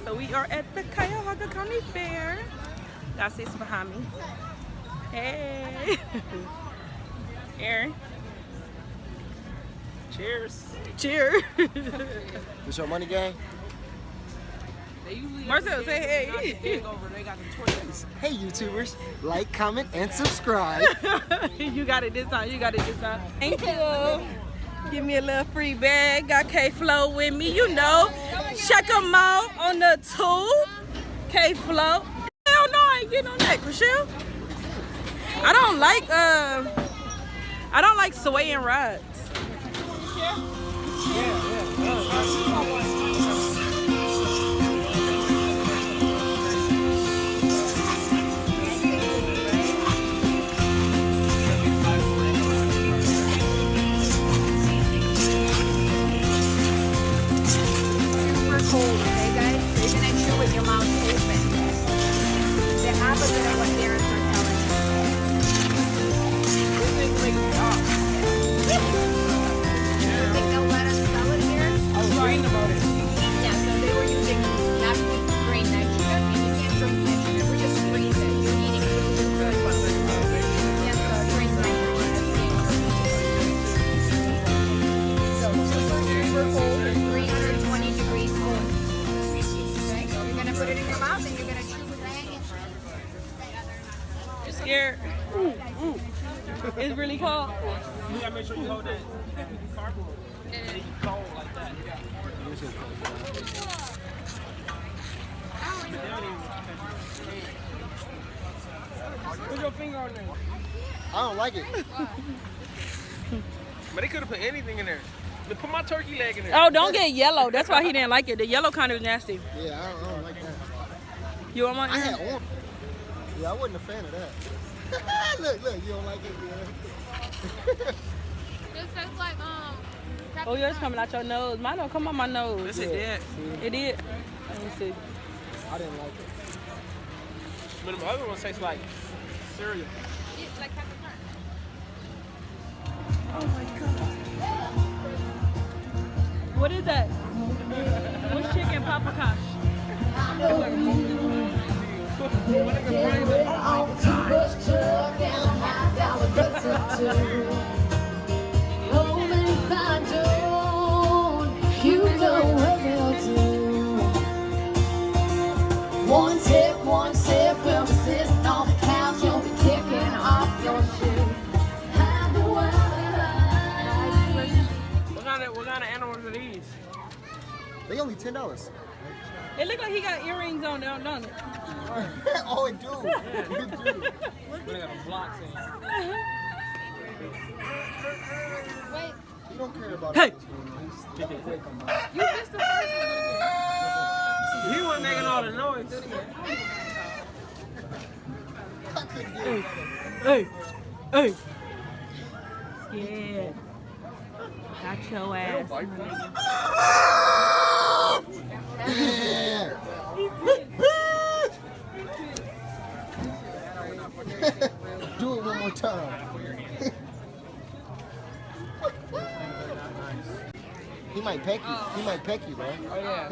So we are at the Cuyahoga County Fair. Y'all see some behind me. Hey. Aaron. Cheers. Cheers. What's your money gang? Marcel, say hey. Hey YouTubers, like, comment, and subscribe. You got it this time. You got it this time. Thank you. Give me a little free bag. Got K-Flow with me, you know. Check them out on the tube. K-Flow. Hell no, I ain't getting on that, Rochelle. I don't like swaying rides. Your mouth open. The opposite of what parents are telling you. You think they'll let us sell it here? I was reading about it. Yeah, so they were using natural grain nitrogen, and you can't drink nitrogen. We just freeze it. You're eating really good, but you can't drink nitrogen. So super cold is 320 degrees cold. Put it in your mouth and you're gonna chew it. You're scared? Ooh. It's really cold. You gotta make sure you hold that cardboard. And you cold like that. Put your finger on there. I don't like it. But they could have put anything in there. Put my turkey leg in there. Oh, don't get yellow. That's why he didn't like it. The yellow kind of nasty. Yeah, I don't like that. You want my I had orange. Yeah, I wasn't a fan of that. look, you don't like it, yeah. This tastes like Oh, yours coming out your nose. Mine don't come out my nose. Yes, it did. It did. Let me see. I didn't like it. But the other one tastes like cereal. It's like Captain Crunch. Oh my god. What is that? What's chicken paprikash? You know what they'll do. One sip, we'll be sitting on the couch, you'll be kicking off your shoes. What kind of animals are these? They only $10. It look like he got earrings on there, don't it? Oh, it do. It do. They got a block thing. Wait, You don't care about Hey. it. you missed the first one. He wasn't making all the noise. Hey. Yeah. Got your ass. Yeah. Do it one more time. He might peck you. He might peck you, bro. Oh, yeah.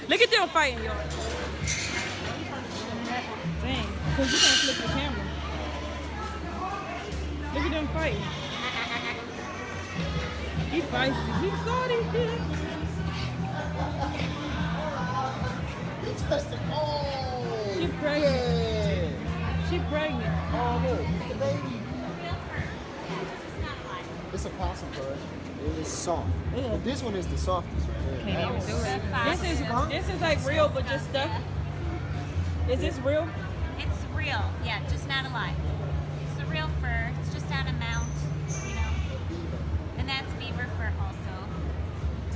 Look at them fighting, y'all. Dang, because you can't flip the camera. Look at them fighting. He feisty. He saw these kids. He touched it. Oh. She pregnant. Yeah. She pregnant. Oh, look. The baby. It's a possum, bro. It is soft. Ew. But this one is the softest right here. Can't even do it. This is like real, but just stuff. Is this real? It's real, yeah, just not alive. It's a real fur. It's just on a mount, you know. And that's beaver fur also.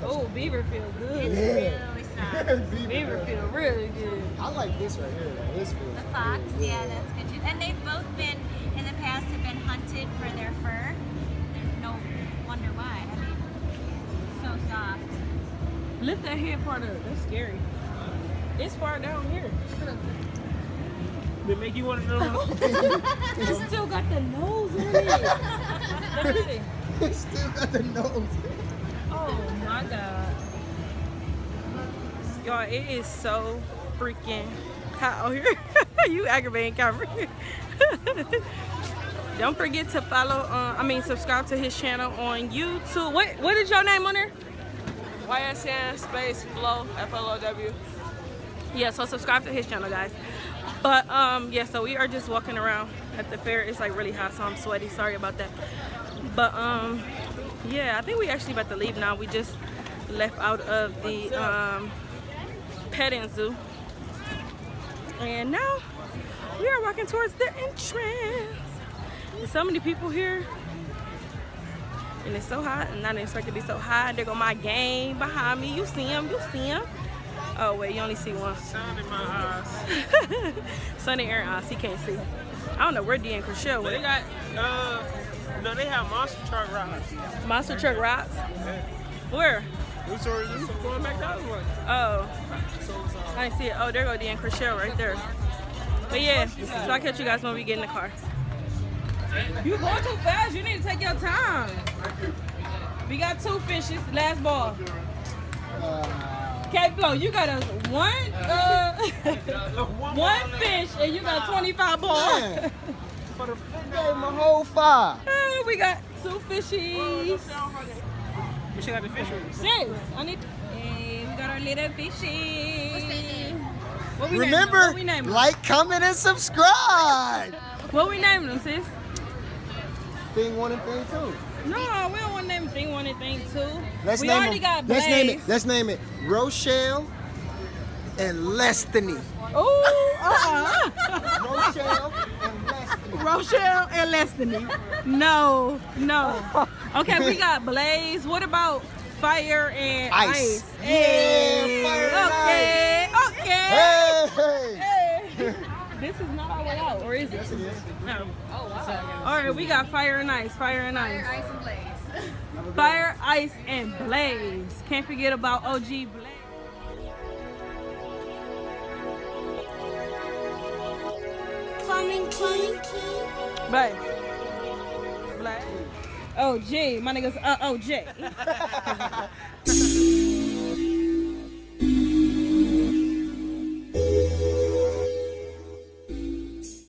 Oh, beaver feel It's good. really soft. Beaver feel really good. I like this right here. Like, this feels The fox, yeah, that's good too. And they've both been, in the past, have been hunted for their fur. There's no wonder why. I mean, it's so soft. Lift that head part up. That's scary. It's far down here. They make you want to know. It still got the nose in it. Let me see. It still got the nose. Oh my God. Y'all, it is so freaking hot out here. You aggravating camera. Don't forget to follow, subscribe to his channel on YouTube. What is your name on there? YSN space Flow, FLOW. Yeah, so subscribe to his channel, guys. But yeah, so we are just walking around at the fair. It's like really hot, so I'm sweaty. Sorry about that. But yeah, I think we actually about to leave now. We just left out of the petting zoo, and now we are walking towards the entrance. There's so many people here, and it's so hot, and I didn't expect it to be so hot. There go my gang behind me. You see him? You see him? Oh wait, you only see one. Sound in my eyes. Sunny Aaron eyes. He can't see. I don't know where D and Chriselle But they went. got, no, they have monster truck rides. Monster truck rides. Where? We saw you going McDonald's one. Oh, I didn't see it. Oh, there go D and Chriselle right there. But yeah, so I'll catch you guys when we get in the car. You going too fast. You need to take your time. We got 2 fishes. Last ball. Okay, Flo, you got us one fish, and you got 25 balls. Man. For the fifth day, my whole 5. We got 2 fishies. We should have the fish with us. Serious. I need. Hey, we got our little fishy. What we Remember, What we name them? like, comment, and subscribe. What we naming them, sis? Thing 1 and thing 2. No, we don't want to name thing 1 and thing 2. Let's We name already them. got Let's name it. Blaze. Let's name it. Rochelle and Destinee. Oh, Rochelle and Destinee. Rochelle and Destinee. No. Okay, we got Blaze. What about Fire and Ice? Yeah, Fire and Okay. Hey. Hey. This is not our way out, or is it? Yes, it is. No. Oh, wow. All right, we got Fire and Ice. Fire and Ice. Ice and Blaze. Fire, Ice, and Blaze. Can't forget about OG Blaze. Blaze. Blaze. OG. My niggas OG.